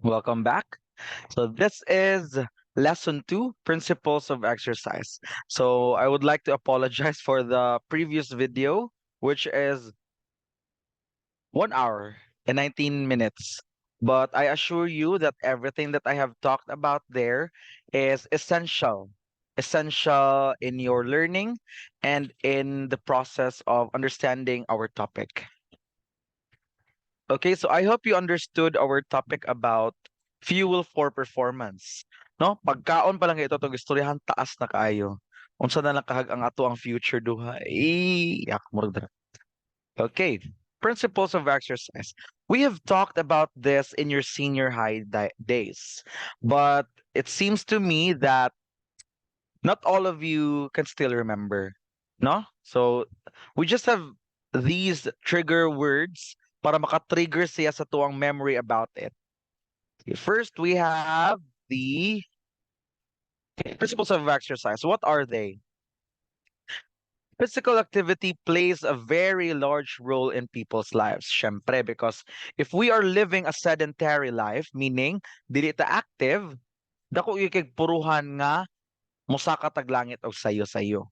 Welcome back. So this is lesson 2, principles of exercise. So I would like to apologize for the previous video, which is 1 hour and 19 minutes. But I assure you that everything that I have talked about there is essential in your learning and in the process of understanding our topic. Okay, so I hope you understood our topic about fuel for performance. No, pagkaon pa lang ito tong istoryahan taas na kaayo. Unsa na lang kahag ang ato ang future duha. Yak mo ra. Okay, principles of exercise. We have talked about this in your senior high days, but it seems to me that not all of you can still remember. No? So we just have these trigger words para maka-trigger siya sa tuwang memory about it. Okay, first, we have the principles of exercise. What are they? Physical activity plays a very large role in people's lives, syempre, because if we are living a sedentary life, meaning dili ta active, dako ikig puruhan nga musaka tag langit og sayo-sayo.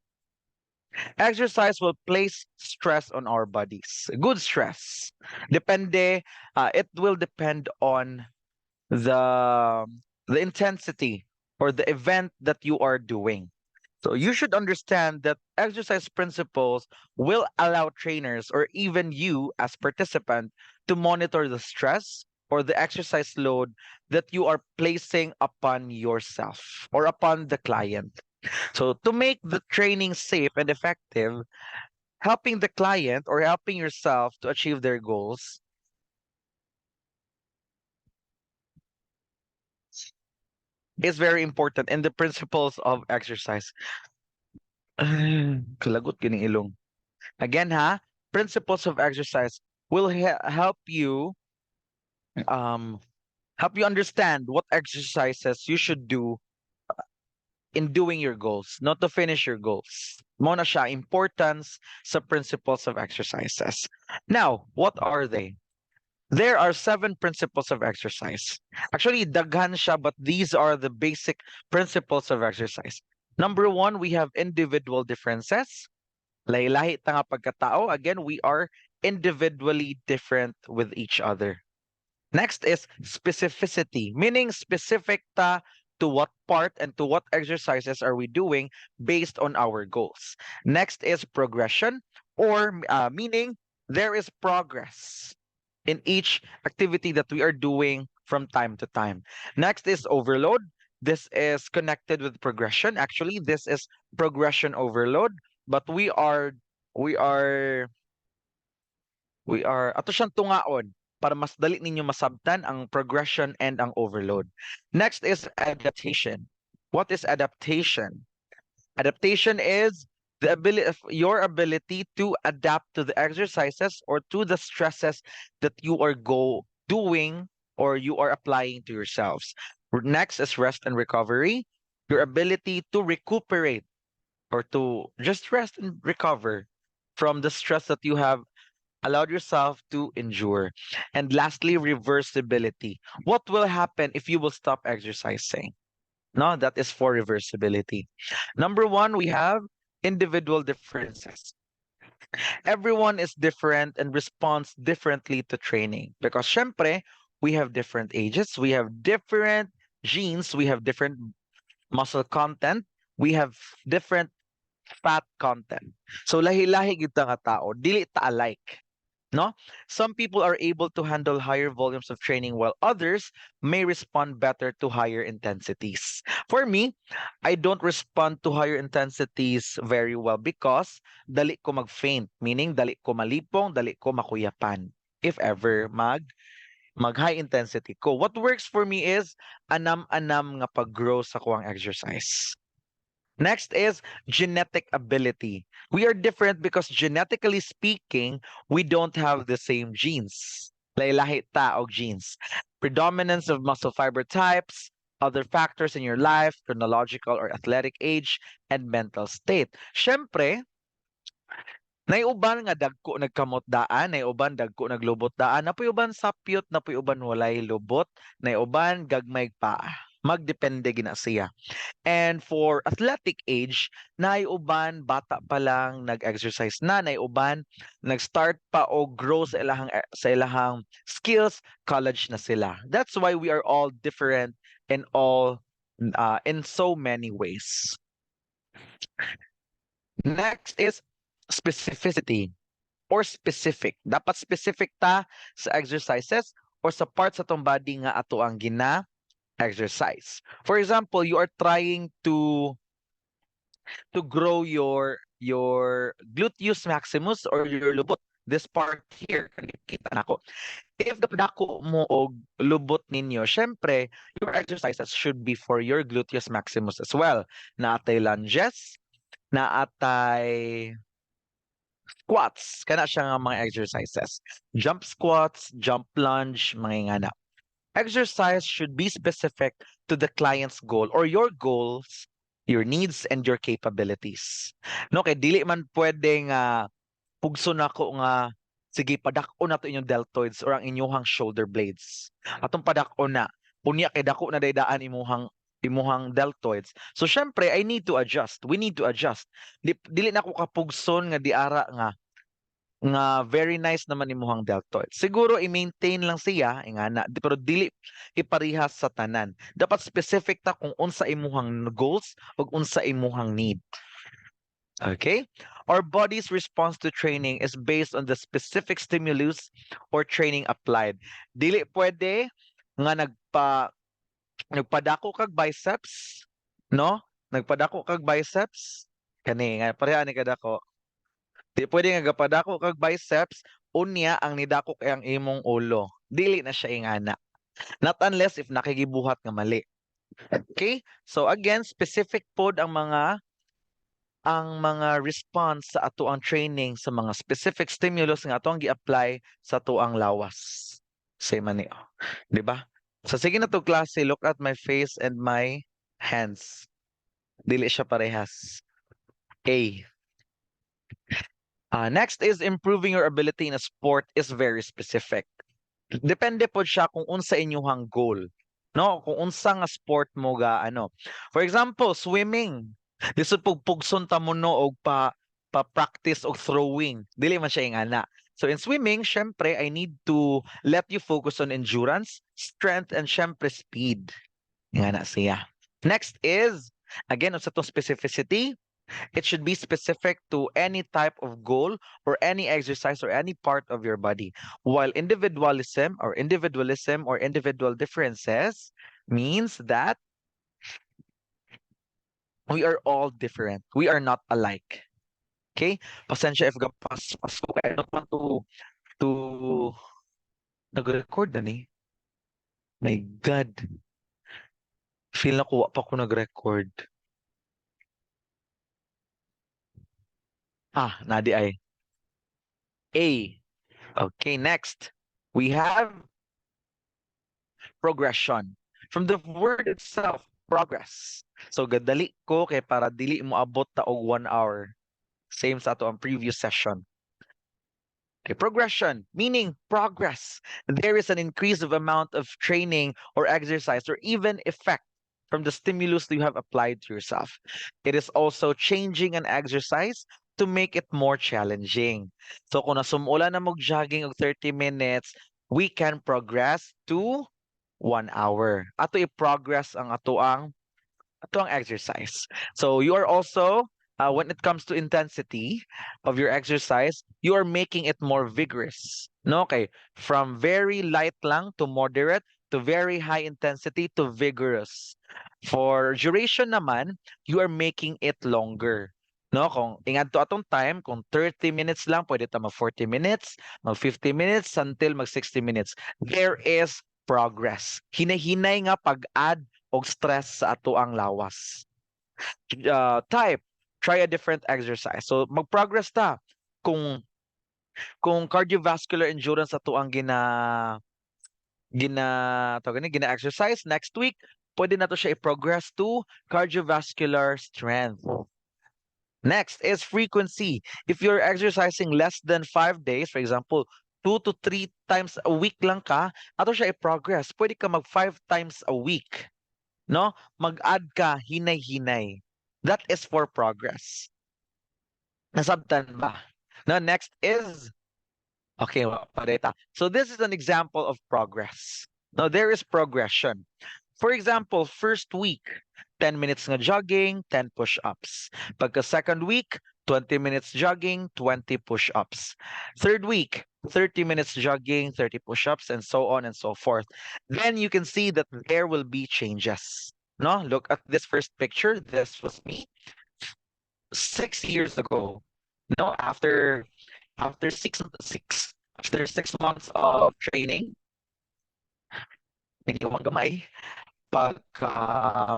Exercise will place stress on our bodies. Good stress. It will depend on the the intensity or the event that you are doing. So you should understand that exercise principles will allow trainers or even you as participant to monitor the stress or the exercise load that you are placing upon yourself or upon the client. So to make the training safe and effective, helping the client or helping yourself to achieve their goals is very important in the principles of exercise. Kalagot kining ilong. Again ha, principles of exercise will um help you understand what exercises you should do in doing your goals, not to finish your goals. Mo na siya importance sa principles of exercises. Now, what are they? There are 7 principles of exercise. Actually, daghan siya, but these are the basic principles of exercise. Number 1, we have individual differences. Lahi-lahi ta nga pagkatao. Again, we are individually different with each other. Next is specificity, meaning specific ta to what part and to what exercises are we doing based on our goals. Next is progression, or meaning there is progress in each activity that we are doing from time to time. Next is overload. This is connected with progression. Actually, this is progression overload, but we are ato siyang tungaon para mas dali ninyo masabtan ang progression and ang overload. Next is adaptation. What is adaptation? Adaptation is your ability to adapt to the exercises or to the stresses that you are doing or you are applying to yourselves. Next is rest and recovery. Your ability to recuperate or to just rest and recover from the stress that you have allowed yourself to endure. And lastly, reversibility. What will happen if you will stop exercising? No, that is for reversibility. Number 1, we have individual differences. Everyone is different and responds differently to training because syempre, we have different ages, we have different genes, we have different muscle content, we have different fat content. So lahi-lahi gid ta nga tao, dili ta alike. No? Some people are able to handle higher volumes of training while others may respond better to higher intensities. For me, I don't respond to higher intensities very well because dali ko mag-faint, meaning dali ko malipong, dali ko makuyapan. If ever mag high intensity ko. What works for me is anam-anam nga pag-grow sa kuwang exercise. Next is genetic ability. We are different because genetically speaking, we don't have the same genes. Lahi-lahi ta og genes. Predominance of muscle fiber types, other factors in your life, chronological or athletic age, and mental state. Syempre, Naiuban nga dagko nagkamot daan, naiuban dagko naglubot daan, napuy uban sapyot, napuy uban walay lubot, naiuban gagmay pa. Magdepende gina siya. And for athletic age, naiuban bata pa lang nag-exercise na, naiuban nag-start pa o grow sa ilahang skills, college na sila. That's why we are all different in so many ways. Next is specificity or specific. Dapat specific ta sa exercises or sa parts sa tong body nga ato ang exercise. For example, you are trying to grow your gluteus maximus or your lubot. This part here, kita nako. If dako mo og lubot ninyo, syempre, your exercises should be for your gluteus maximus as well. Naatay lunges, naatay squats, kana siya nga mga exercises. Jump squats, jump lunge, mga ingana. Exercise should be specific to the client's goal or your goals, your needs, and your capabilities. No, kay dili man pwedeng pugso nako nga sige padako na to inyong deltoids or ang inyong shoulder blades. Atong padako na punya kay dako na daydaan imuhang deltoids. So syempre I need to adjust. We need to adjust. Dili na ko kapugson nga diara nga very nice naman imuhang deltoid. Siguro i-maintain lang siya ingana pero dili iparihas sa tanan. Dapat specific ta kung unsa imuhang goals ug unsa imuhang need. Okay? Our body's response to training is based on the specific stimulus or training applied. Dili pwede nga nagpadako kag biceps, no? Nagpadako kag biceps kani nga pareha ni kadako. Di pwede nga gapadako kag biceps unya ang nidako kay ang imong ulo. Dili na siya ingana. Not unless if nakigibuhat nga mali. Okay? So again, specific pod ang mga response sa ato ang training sa mga specific stimulus nga ato ang gi-apply sa ato ang lawas. Say man ni, di ba? So sige na to klase, look at my face and my hands. Dili siya parehas. A. Next is improving your ability in a sport is very specific. Depende po siya kung unsa inyong goal. No, kung unsa nga sport mo ga ano. For example, swimming. Lisod pugpugson ta mo no og pa-practice og throwing. Dili man siya ingana. So in swimming, syempre I need to let you focus on endurance, strength, and syempre speed. Ingana siya. Next is again sa to specificity. It should be specific to any type of goal or any exercise or any part of your body. While individualism or individual differences means that we are all different. We are not alike. Okay? Pasensya if gapas ko kaya I don't want to nag-record na ni. My God. Feel na kuha pa ko nag-record. Nadi ay. A. Okay, next. We have progression. From the word itself, progress. So gadali ko kay para dili mo abot ta og 1 hour. Same sa ato ang previous session. Okay, progression, meaning progress. There is an increase of amount of training or exercise or even effect from the stimulus you have applied to yourself. It is also changing an exercise to make it more challenging. So kung nasumula na mag-jogging og 30 minutes, we can progress to 1 hour. Ato i-progress ang ato ang exercise. So you are also when it comes to intensity of your exercise, you are making it more vigorous. No, okay, from very light lang to moderate to very high intensity to vigorous. For duration naman, you are making it longer. No, kung ingad to atong time, kung 30 minutes lang, pwede ta mag 40 minutes, mag 50 minutes, until mag 60 minutes. There is progress. Hinahinay nga pag-add og stress sa ato ang lawas. Type, try a different exercise. So mag-progress ta kung cardiovascular endurance ato ang gina exercise next week, pwede na to siya i-progress to cardiovascular strength. Next is frequency. If you're exercising less than 5 days, for example, 2 to 3 times a week lang ka, ato siya i-progress. Pwede ka mag 5 times a week. No? Mag-add ka, hinay-hinay. That is for progress. Nasabtan ba? Now, next is, okay, pareta. So this is an example of progress. Now, there is progression. For example, first week, 10 minutes nga jogging, 10 push-ups. Pagka second week, 20 minutes jogging, 20 push-ups. Third week, 30 minutes jogging, 30 push-ups, and so on and so forth. Then you can see that there will be changes. No, look at this first picture. This was me 6 years ago. No, after 6 months of training, nagawang gamay. Pagka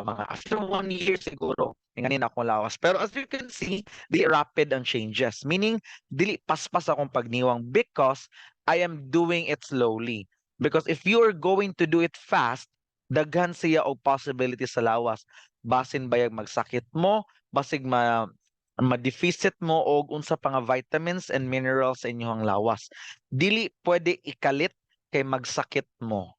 mga after 1 year siguro, nganin akong lawas. Pero as you can see, di rapid ang changes. Meaning, dili paspas akong pagniwang because I am doing it slowly. Because if you are going to do it fast, daghan siya og possibility sa lawas. Basin bayag magsakit mo, basig ma-deficit mo og unsa pa nga vitamins and minerals sa inyong lawas. Dili pwede ikalit kay magsakit mo.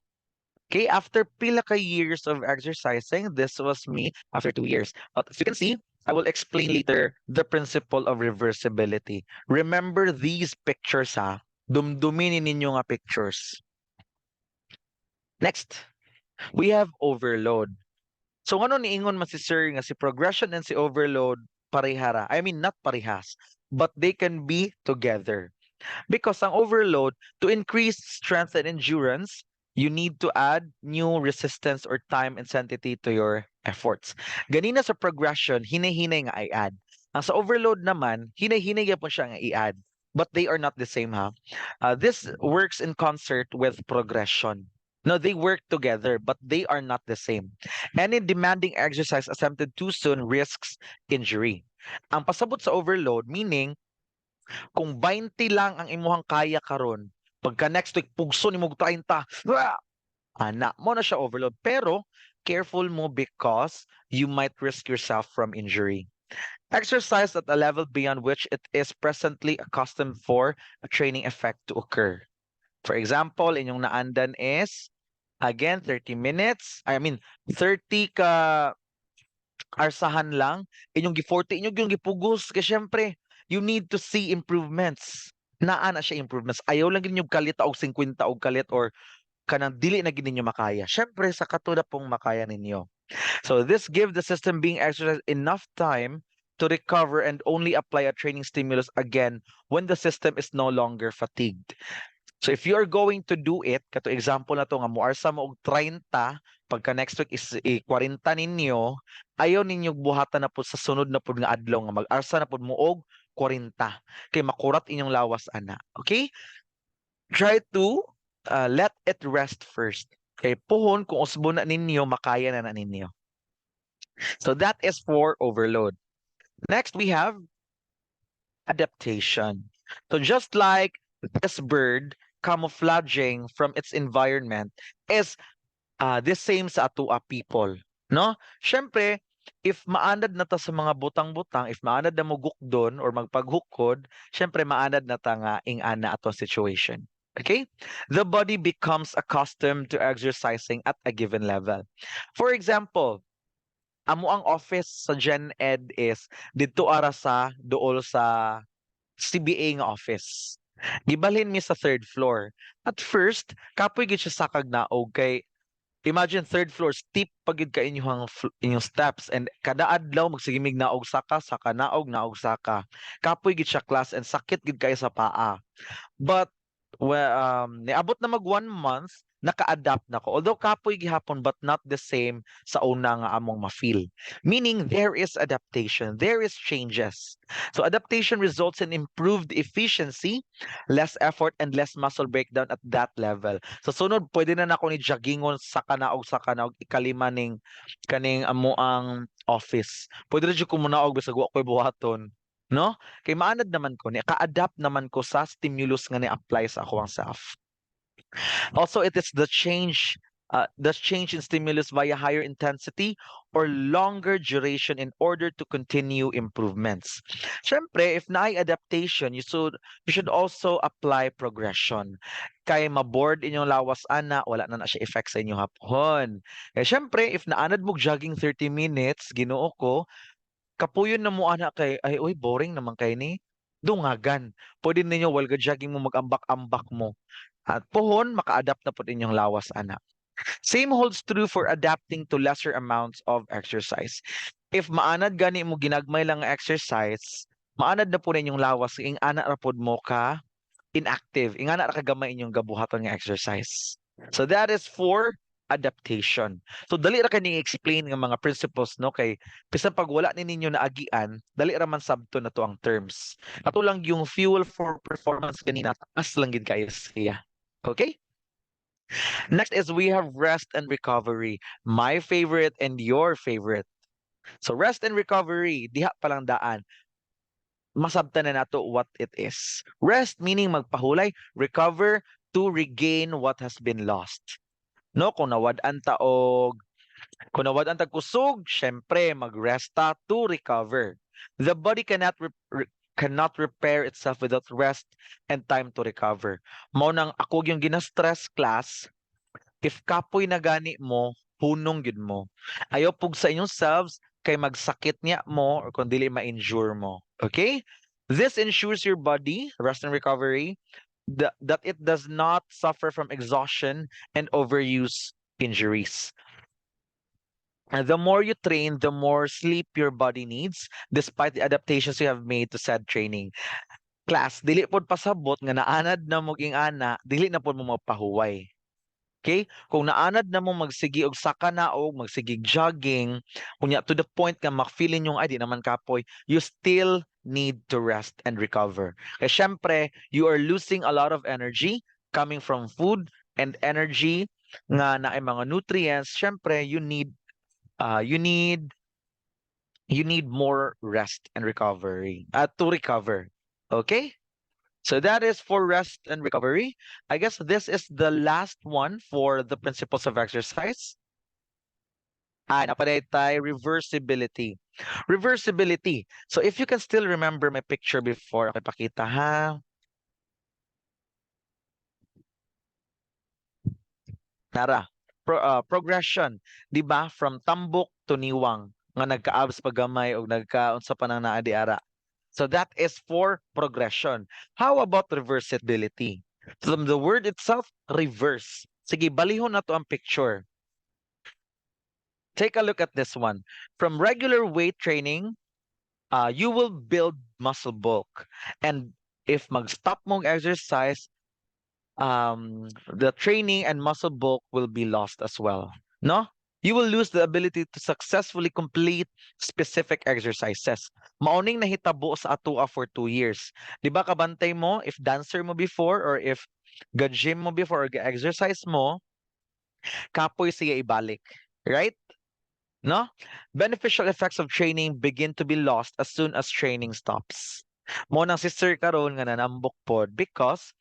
Okay, after pila ka years of exercising, this was me after 2 years. But as you can see, I will explain later the principle of reversibility. Remember these pictures, ha? Dumduminin ninyo nga pictures. Next, we have overload. So ano niingon man si sir nga si progression and si overload parehara. I mean, not parehas, but they can be together. Because ang overload, to increase strength and endurance, you need to add new resistance or time intensity to your efforts. Ganina sa progression, hinay-hinay nga i-add. Ang sa overload naman, hinay-hinay po siya nga i-add. But they are not the same, ha? This works in concert with progression. No, they work together, but they are not the same. Any demanding exercise attempted too soon risks injury. Ang pasabot sa overload, meaning, kung 20 lang ang imuhang kaya karon, pagka next week pugso ni mog 30, ana mo na siya overload. Pero careful mo because you might risk yourself from injury. Exercise at a level beyond which it is presently accustomed for a training effect to occur. For example, inyong naandan is again 30 minutes. I mean 30 ka arsahan lang, inyong gi-40, inyong yung gipugos. Kasi syempre, you need to see improvements. Naa na siya improvements. Ayaw lang gid yung kalit og 50 og kalit or kanang dili na gid ninyo makaya. Syempre, sa katuda pong makaya ninyo. So this give the system being exercised enough time to recover and only apply a training stimulus again when the system is no longer fatigued. So if you are going to do it, kato example na to nga moarsa mo og 30, pagka next week is 40 ninyo, ayaw ninyo buhatan na po sa sunod na po nga adlaw nga mag-arsa na po mo og 40 kay makurat inyong lawas ana. Okay? Try to let it rest first. Kay puhon kung usbo na ninyo, makaya na ninyo. So that is for overload. Next we have adaptation. So just like this bird camouflaging from its environment is the same sa atua people, no? Syempre, if maanad na ta sa mga butang-butang, if maanad na mo gukdon or magpaghukod, syempre maanad na ta nga ing-ana ato situation. Okay? The body becomes accustomed to exercising at a given level. For example, amo ang office sa Gen Ed is dito ara sa duol sa CBA nga office. Gibalhin mi sa third floor. At first, kapoy gid siya sakag naog kay imagine third floor steep pagid ka inyong steps and kada adlaw magsigimig naog saka naog saka. Kapoy gid siya class and sakit gid kay sa paa. But niabot na mag 1 month, naka-adapt na ko. Although kapoy gihapon but not the same sa una nga among ma-feel. Meaning there is adaptation, there is changes. So adaptation results in improved efficiency, less effort and less muscle breakdown at that level. So sunod pwede na nako ni joggingon sa kanaog ikalima ning kaning amo ang office. Pwede ra jud ko muna og bisag wa koy buhaton. No? Kay maanad naman ko ni ka-adapt naman ko sa stimulus nga ni-apply sa ako ang self. Also, it is the change does change in stimulus via higher intensity or longer duration in order to continue improvements. Siyempre, if naay adaptation, you should also apply progression. Kay maboard inyong lawas ana, wala na siya effect sa inyo hapon. Kaya siyempre, if naanad mo jogging 30 minutes, Ginoo ko, kapuyon na mo ana kay ay uy boring naman kay ni. Dungagan. Pwede ninyo while jogging mo mag-ambak-ambak mo. At pohon, maka-adapt na po inyong lawas ana. Same holds true for adapting to lesser amounts of exercise. If maanad gani mo ginagmay lang nga exercise, maanad na po ninyong lawas ing ana ra pod mo ka inactive, ing ana ra kagamay inyong gabuhaton nga exercise. So that is for adaptation. So dali ra kani explain nga mga principles no kay bisan pag wala ni ninyo naagian, dali ra man sabto na to ang terms. Ato lang yung fuel for performance ganina taas lang gid kayo siya. Okay? Next is we have rest and recovery. My favorite and your favorite. So rest and recovery, diha palang daan. Masabtan na nato what it is. Rest meaning magpahulay, recover to regain what has been lost. No, kung nawad-an tag kusog, syempre mag-rest ta to recover. The body cannot repair itself without rest and time to recover. Mao nang ako yung gina-stress class. If kapoy na gani mo, hunong gid mo. Ayaw pug sa inyong selves kay magsakit niya mo or kung dili ma-injure mo. Okay? This ensures your body, rest and recovery, that it does not suffer from exhaustion and overuse injuries. And the more you train, the more sleep your body needs, despite the adaptations you have made to said training. Class, dili pod pasabot nga naanad na mo ging ana, dili na pod mo mapahuway. Okay? Kung naanad na mo magsigi og saka na o magsigi jogging, kunya to the point nga makfeeling yung ay di naman kapoy, you still need to rest and recover. Kaya syempre, you are losing a lot of energy coming from food and energy nga na ay mga nutrients. Syempre, uh, you need you need more rest and recovery to recover. Okay? So that is for rest and recovery. I guess this is the last one for the principles of exercise. Napanay tayo, reversibility. Reversibility. So if you can still remember my picture before, okay, pakita ha. Tara, progression, 'di ba? From tambok to niwang nga nagka-abs pagamay o nagkaunsa pa nang naa di ara. So that is for progression. How about reversibility? From the word itself, reverse. Sige, balihon na to ang picture. Take a look at this one. From regular weight training, you will build muscle bulk. And if mag-stop mong exercise, the training and muscle bulk will be lost as well. No? You will lose the ability to successfully complete specific exercises. Mauning nahitabo sa atua for 2 years. Di ba kabantay mo, if dancer mo before or if ga-gym mo before or ga-exercise mo, kapoy siya ibalik. Right? No? Beneficial effects of training begin to be lost as soon as training stops. Mo nang si Sir karon nga nanambok pod because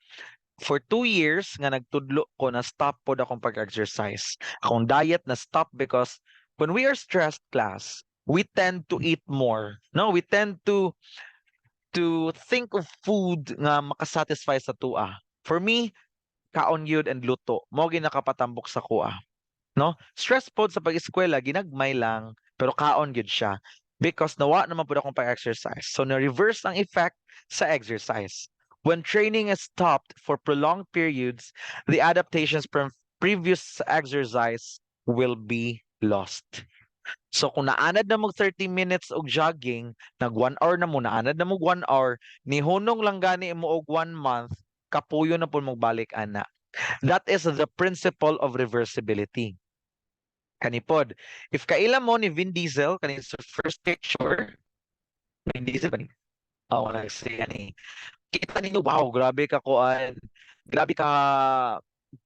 for 2 years nga nagtudlo ko na stop pod akong pag-exercise. Akong diet na stop because when we are stressed class, we tend to eat more. No, we tend to think of food nga makasatisfy sa tua. For me, kaon yun and luto. Mo ginakapatambok sa kuha. No? Stress pod sa pag-eskwela, ginagmay lang, pero kaon gyud siya. Because nawa naman po akong pag-exercise. So, na-reverse ang effect sa exercise. When training is stopped for prolonged periods, the adaptations from previous exercise will be lost. So, kung naanad na mo 30 minutes og jogging, nag 1 hour na mo, naanad na mo 1 hour, nihunong lang gani mo og 1 month, kapuyo na po magbalik ana. That is the principle of reversibility. Kanipod. If kaila mo ni Vin Diesel, kanin sa first picture, Vin Diesel ba ni? Oo, nagsiya ni. Kita ninyo, wow, grabe ka kuan. Grabe ka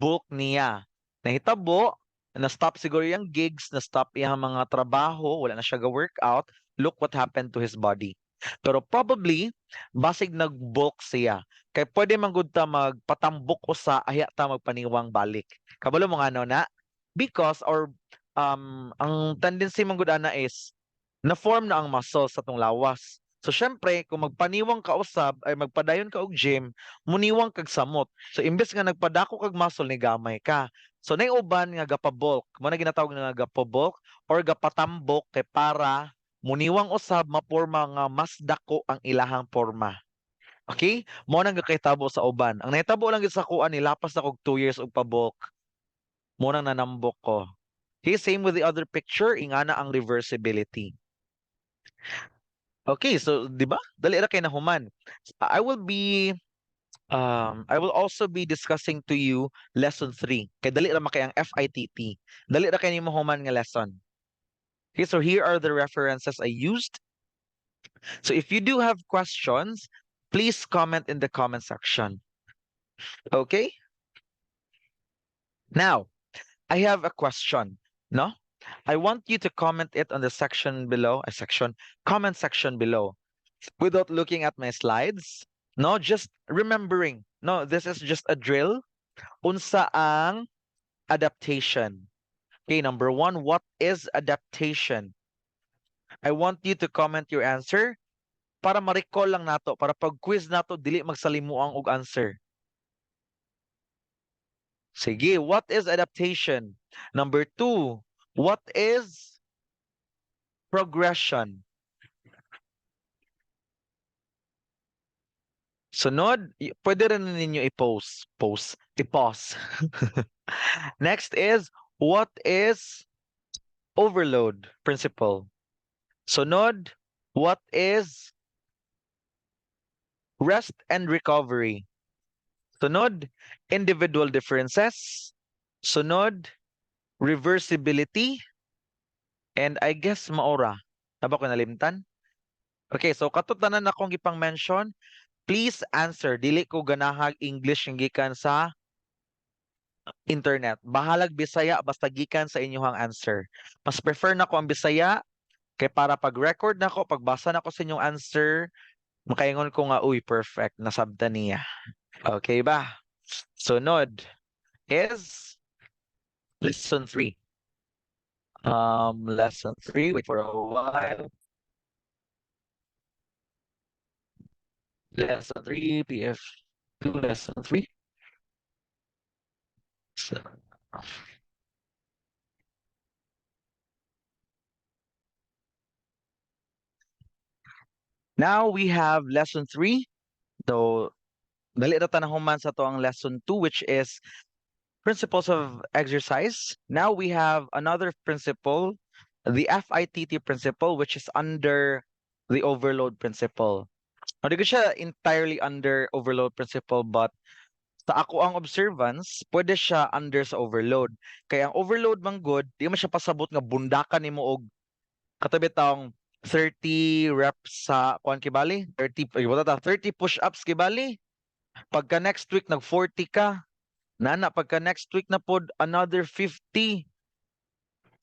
bulk niya. Nahitabo, na-stop siguro yung gigs, na-stop yung mga trabaho, wala na siya ga-workout. Look what happened to his body. Pero probably, basig nag-bulk siya. Kaya pwede man gud ta magpatambok usa, aya ta magpaniwang balik. Kabalo mo nga no na? because ang tendency mong gudana is na-form na ang muscle sa tong lawas. So syempre, kung magpaniwang ka usab ay magpadayon ka og gym, muniwang kag samot. So imbes nga nagpadako kag muscle ni gamay ka. So nay uban nga gapa-bulk, mo na ginatawag nga gapa-bulk or gapatambok kay para muniwang usab maporma nga mas dako ang ilahang porma. Okay? Mo nang gakahitabo sa uban. Ang nahitabo lang gid sa kuan ni lapas na kog 2 years og pa-bulk. Mo nang nanambok ko. Okay, same with the other picture, ingana ang reversibility. Okay, so 'di ba? Dali ra kay nahuman. I will also be discussing to you lesson 3. Kay dali ra makay ang FITT. Dali ra kay nimo human nga lesson. Okay, so here are the references I used. So if you do have questions, please comment in the comment section. Okay? Now, I have a question, no? I want you to comment it on the section below, comment section below. Without looking at my slides, no, just remembering. No, this is just a drill. Unsa ang adaptation? Okay, number 1, what is adaptation? I want you to comment your answer para ma-recall lang nato, para pag quiz nato dili magsalimuang og answer. Sige, what is adaptation? Number 2, what is progression? Sunod, pwede rin ninyo i-pause. Next is, what is overload principle? Sunod, what is rest and recovery? Sunod, individual differences. Sunod, reversibility. And I guess maora. Taba ko nalimtan? Okay, so katutanan akong ipang mention. Please answer. Dili ko ganahag English yung gikan sa internet. Bahalag Bisaya basta gikan sa inyong answer. Mas prefer na ko ang Bisaya kay para pag-record na ko, pagbasa na ko sa inyong answer, makaingon ko nga, uy, perfect, nasabtan niya. Okay ba? Sunod is lesson 3. Lesson 3, wait for a while. Lesson 3, PF2 lesson 3. So, now we have lesson 3. So, dali ra tanahuman sa to ang lesson 2, which is principles of exercise. Now we have another principle, the FITT principle, which is under the overload principle. Hindi ko siya entirely under overload principle, but sa ako ang observance, pwede siya under sa overload. Kaya ang overload man good, di man siya pasabot nga bundakan nimo og katabi taong 30 reps sa kuan kibali, 30 push-ups kibali. Pagka next week nag 40 ka, nana pagka next week na pod another 50.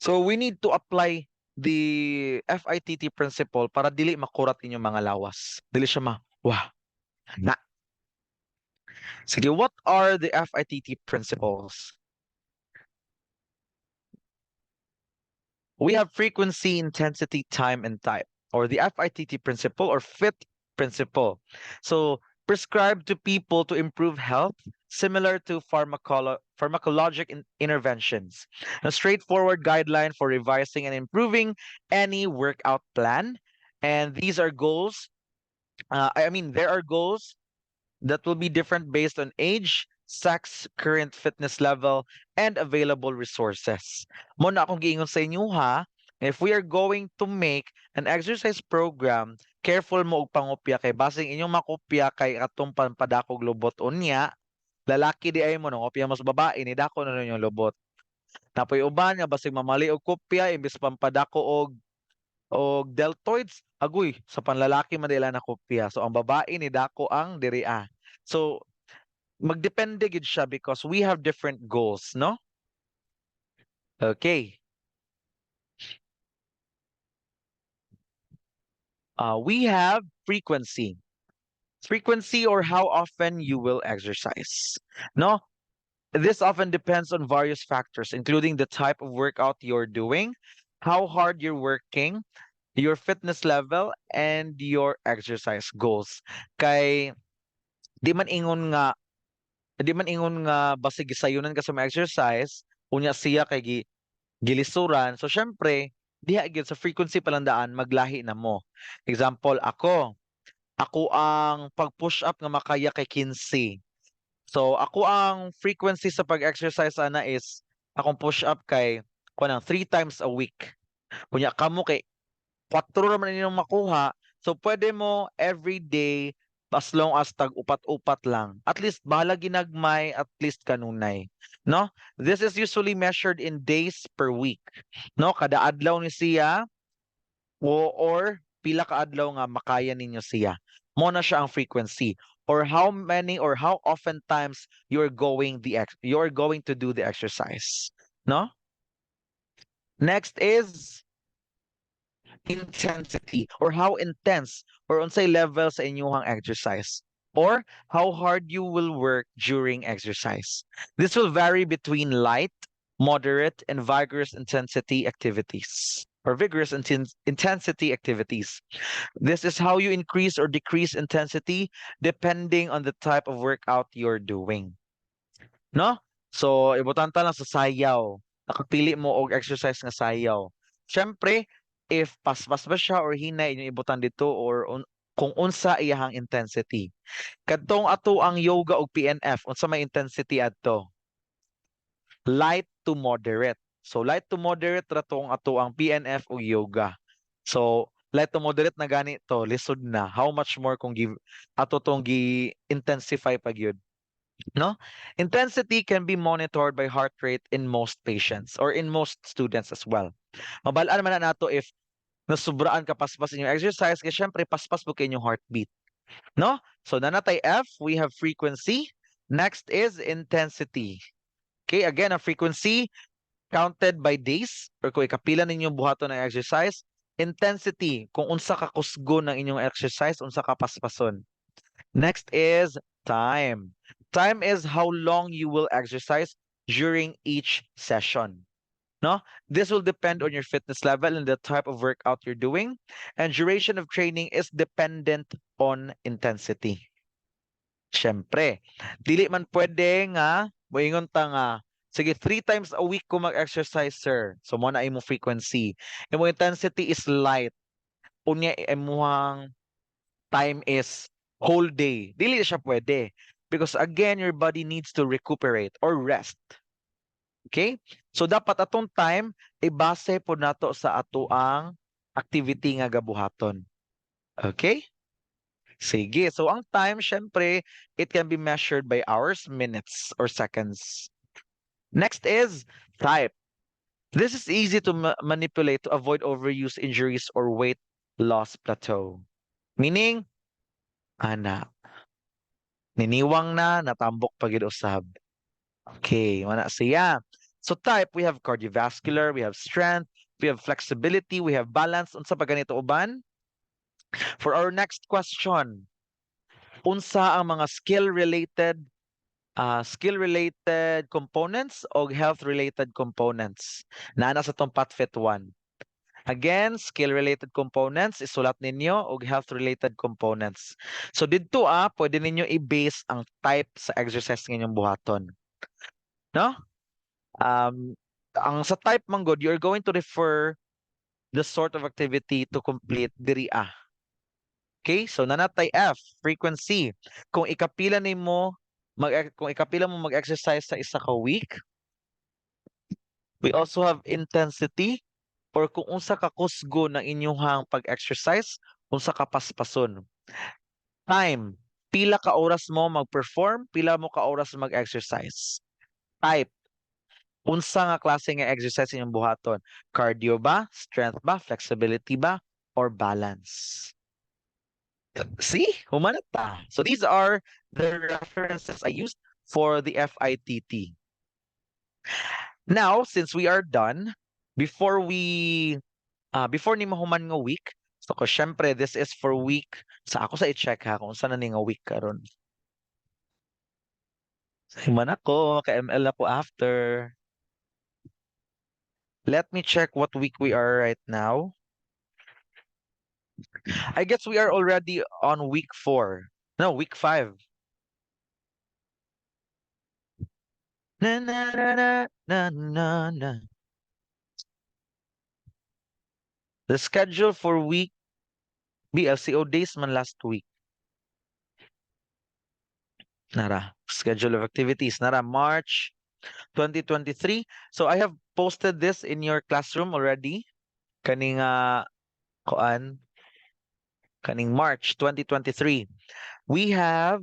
So we need to apply the FITT principle para dili makurat inyong mga lawas. Dili siya wah, na. Sige, what are the FITT principles? We have frequency, intensity, time, and type, or the FITT principle or FITT principle. So prescribed to people to improve health, similar to pharmacologic interventions. A straightforward guideline for revising and improving any workout plan. And these are goals. There are goals that will be different based on age, sex, current fitness level, and available resources. Mo na akong giingon sa inyo ha, if we are going to make an exercise program, careful mo og pangopya kay basing inyong makopya kay atong padakog lubot unya, lalaki di ay mo nang opya mas babae ni dako na yung lubot. Napoy uban nga basing mamali og kopya imbes pampadako og deltoids, agoy sa panlalaki man nila na kopya. So ang babae ni dako ang diriya. So magdepende gid siya because we have different goals, no? Okay. We have frequency. Frequency or how often you will exercise. No? This often depends on various factors, including the type of workout you're doing, how hard you're working, your fitness level, and your exercise goals. Kay di man ingon nga basta gisayunan ka sa mga exercise, unya siya kay gilisuran. So syempre, diha gyud sa frequency palandaan maglahi na mo. Example, ako ang pag-push up nga makaya kay 15. So ako ang frequency sa pag-exercise ana is akong push up kay kunang 3 times a week. Kunya kamo kay 4 naman ninyong makuha. So pwede mo every day as long as tag-upat-upat lang. At least bahala ginagmay, at least kanunay. No? This is usually measured in days per week. No? Kada adlaw ni siya or pila ka adlaw nga makaya ninyo siya. Mo na siya ang frequency or how many or how often times you're going to do the exercise. No? Next is intensity or how intense or unsay level sa inyong exercise or how hard you will work during exercise. This will vary between light, moderate, and vigorous intensity activities or intensity activities. This is how you increase or decrease intensity depending on the type of workout you're doing. No? So, ibutanta lang sa sayaw. Nakapili mo og exercise nga sayaw. Siyempre, if paspas ba siya or hinay inyong ibutan dito or kung unsa iyahang intensity. Kadtong ato ang yoga og PNF, unsa may intensity adto? Light to moderate. So, light to moderate ra tong ato ang PNF o yoga. So, light to moderate na gani to, lisod na. How much more kung ato tong gi-intensify pag yun? No? Intensity can be monitored by heart rate in most patients or in most students as well. Mabalaan man na nato if nasubraan ka paspas in your exercise kasi syempre paspas mo kay inyong heartbeat. No? So nanatay F, we have frequency. Next is intensity. Okay, again, ang frequency counted by days or kung ikapila ninyong buhaton ng exercise. Intensity, kung unsa ka kusgo ng inyong exercise, unsa ka paspason. Next is time. Time is how long you will exercise during each session. No? This will depend on your fitness level and the type of workout you're doing. And duration of training is dependent on intensity. Siyempre, dili man pwede nga, moingon ta nga, sige, 3 times a week ko mag-exercise, sir. So, mo na imo frequency. Imo intensity is light. Unya, imuhang time is whole day. Dili siya pwede. Because again, your body needs to recuperate or rest. Okay? So dapat atong time ibase po nato sa ato ang activity nga gabuhaton. Okay? Sige. So ang time, syempre, it can be measured by hours, minutes, or seconds. Next is type. This is easy to manipulate to avoid overuse injuries or weight loss plateau. Meaning, ana, niniwang na, natambok pagid usab. Okay, wala siya. So type, we have cardiovascular, we have strength, we have flexibility, we have balance. Unsa pa ganito uban? For our next question, unsa ang mga skill-related components o health-related components na sa tong PATFIT 1? Again, skill-related components, isulat ninyo og health-related components. So dito pwede ninyo i-base ang type sa exercise ng inyong buhaton. No? Ang sa type man god, you're going to refer the sort of activity to complete diri a. Okay? So nanatay F, frequency. Kung ikapila mo mag-exercise sa isa ka week, we also have intensity or kung unsa ka kusgo ng inyong pag-exercise, unsa ka paspason. Time, pila ka oras mo mag-perform, pila mo ka oras mag-exercise. Type, unsa nga klase nga exercise inyong buhaton? Cardio ba, strength ba, flexibility ba, or balance? See? Humanata. So these are the references I used for the FITT. Now, since we are done, before ni mahuman nga week, so ko syempre this is for week sa ako sa i-check ha kung saan na ni nga week karon. Himan ako, ka-ML ako after. Let me check what week we are right now. I guess we are already on week 4. No, week 5. Na na na na na na na. The schedule for week BLCO days man last week. Nara. Schedule of activities. Nara. March 2023. So I have posted this in your classroom already. Kaning koan kaning March 2023. We have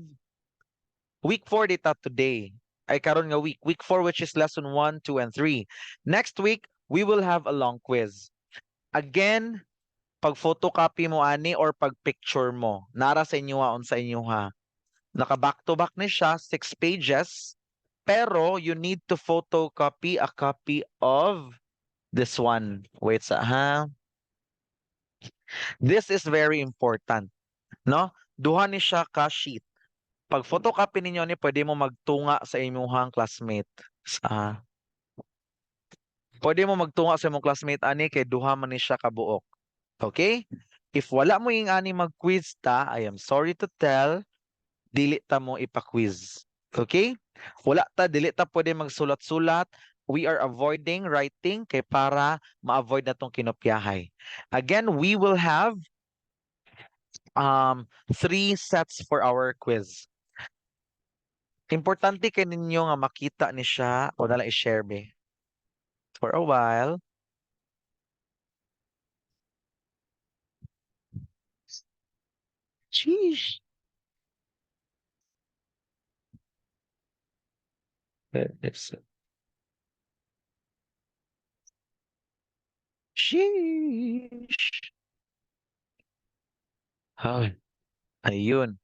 week 4 data today. Ay karon nga week 4 which is lesson 1, 2 and 3. Next week we will have a long quiz. Again, pag photocopy mo ani or pag picture mo, nara sa inyo on sa inyo ha. Naka back to back ni siya, 6 pages. Pero you need to photocopy a copy of this one. Wait sa ha. This is very important, no? Duha ni siya ka sheet. Pag photocopy ninyo ni pwede mo magtunga sa inyong classmate. Sa Pwede mo magtunga sa imong classmate ani kay duha man ni siya kabuok. Okay? If wala mo yung ani mag-quiz ta, I am sorry to tell, dili ta mo ipa-quiz. Okay? Wala ta, dili ta pwede magsulat-sulat. We are avoiding writing kay para ma-avoid na tong kinopyahay. Again, we will have 3 sets for our quiz. Importante kay ninyo nga makita ni siya o nalang i-share me for a while. Sheesh. It's sheesh. Ay, ayun.